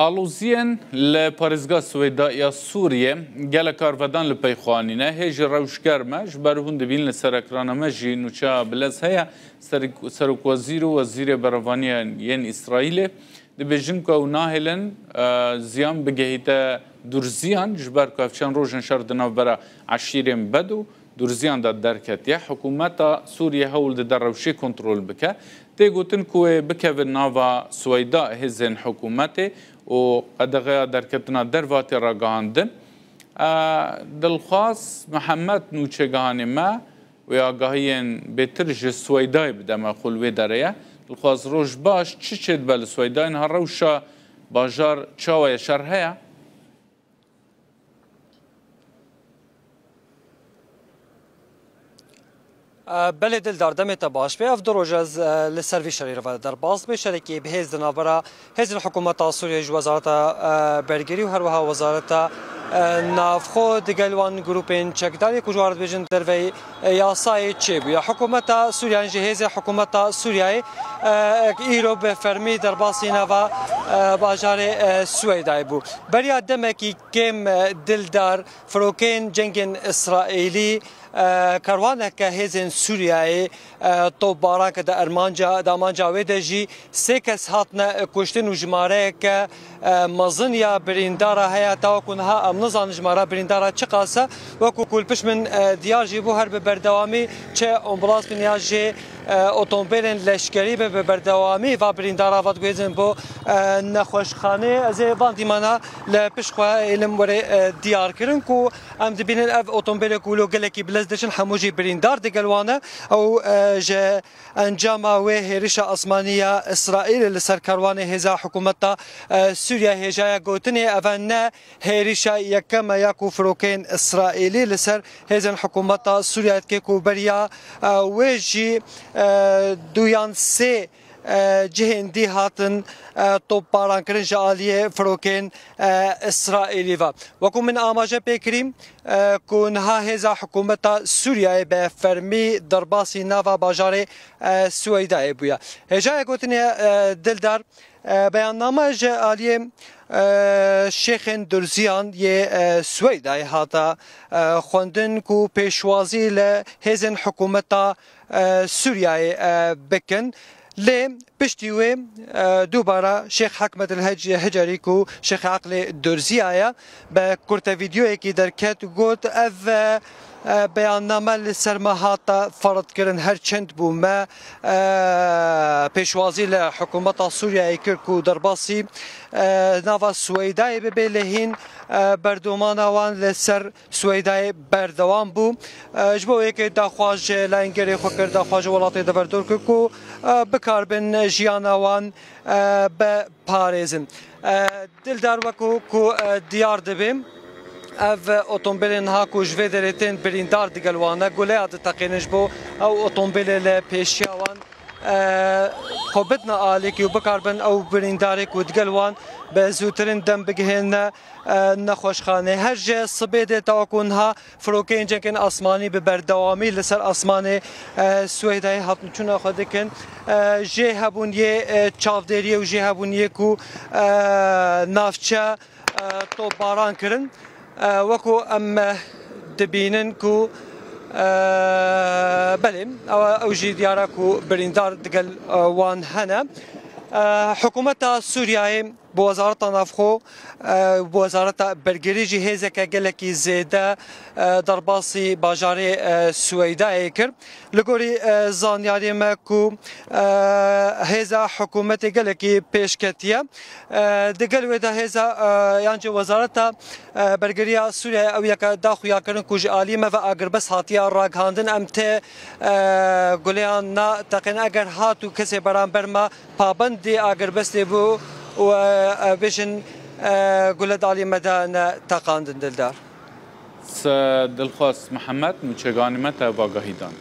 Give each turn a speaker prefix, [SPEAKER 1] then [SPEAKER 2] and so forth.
[SPEAKER 1] آلوزیان لپارێزگا سوێدایە سووریە gelek karvedan li peyxwanîne hê ji rewşger me ji ber hûn dibîn li ser ekrana me jî nûçeya bilez heye Serokwezîr û Wezîrê Berevaniya yên İsraîlê dibêjin ku ew nahêlin ziyan bigihîte durziyan ji ber ku ev çend rojên şer di navbera eşîrên bed û durziyan da derketiye hikûmeta Sûriye hewl dide rewşê kontrol bike tê gotin ku wê bikevin nava Swêda hêzên hikûmetê û qedexeya derketina dervatê ragihandin dilxwaz Mihemed nûçegihanê me wê agahiyên bêtir ji Swêdayê bide me xul wê dereye dilxwaz roj baş çi çê dibe li Swêdayê ha rewşa bajar çawa şer heye
[SPEAKER 2] بله دلدار دمت باش به افدر روز لسروی شریر و در باز به شرکی به هز نابرا هز حکومت سوریه وزارت برگری و هر وها وزارت نافخو دگلوان گروپین چکداری کجوارد بجن در وی یاسای چه بیا حکومت سوریه جهیز حکومت سوریه ایرو به فرمی در باسینا و بازار سوئدای بو بریا دمکی کم دلدار فروکین جنگن اسرائیلی کاروانه که هزین سوریه تو باران که در ارمانجا ودجی سه کس هاتنه کشتن و جماره که مزن یا بریندارا هیا تا کنها امنزان جماره بریندارا چقاسه و کل پیش من دیار جیبو هر به بردوامی چه امبلاس بنیاجی اتومبیلن لشکری به بردوامی و بریندارا واد گویزن بو نخوشخانه از باندی مانا لپیش خواه علم وره دیار کرن کو ام دبینن اف اتومبیل کولو گلکی بلزدشن هموجی بریندار دگلوانه او جه انجام و هریش اسمانیه اسرائیل لسر کاروان هزا حکومت سوریه هجای گوتنی اون هریش یکم یکو فروکین اسرائیلی لسر هزن حکومت سوریه که کو بریا وجی دویان سه جهندی هاتن تو پاران کرن جالیه فروکین اسرائیلی و وکو من آماجه پیکریم کنها هزا حکومت سوریه به فرمی درباسی نوا باجار سویدای بویا هجای گوتنی دلدار بیاننامه جالیه شیخ درزیان یه سویدای هاتا خوندن کو پیشوازی لهزن حکومت سوریه بکن لی پشتیوه دوباره شیخ حکمت الهجری کو شیخ عقل درزی آیا به کرت ویدیویی که در کت گوت اف بیاننامه لسرماهات فرض کردن هر چند بومه پیشوازی لحکومت سوریه کرکو درباسی نوا سویدای ببلهین بردومان وان لسر سویدای بردوام بو جبوی که داخواج لانگری خوکر داخواج ولاتی دبردور کو بکاربن جیان وان به پاریزن دلدار وکو کو دیار دبیم اف اتومبیلن ها کو جوی درتن بریندار دگلوانه گله اد تقینش بو او اتومبیل ل پیشیوان خوبتنا آلیکی و بکاربن او برینداری کو دگلوان به زوترین دم بگهن نخوشخانه هر جه صبیده تا کنها فروکین جنکن آسمانی به بردوامی لسر آسمان سویدای هاتن چون خود کن جه هبون یه چاودری و جه هبون یه کو نافچه تو باران کرن وکو ام دبینن کو بله او جی دیاره کو بریندار دگل وان هنه حکومت سوریه بوزارت نافخو بوزارت برگری جهیزه که گلکی زیده درباسی باجار سویدای کرد لگوری زانیاری ما کو هزا حکومت گلکی پیشکتیه دگل ویده هزا یعنی وزارت برگری سوریه او یک داخویا کردن کج عالیمه و اگر بس هاتیا راگهاندن امته گلیان نا تقین اگر هاتو کسی برانبر ما پابندی اگر بس بو و بيشن قلت علي مدى تقاندن دلدار
[SPEAKER 1] دلخواست محمد نوچگانی مت واگاهیدان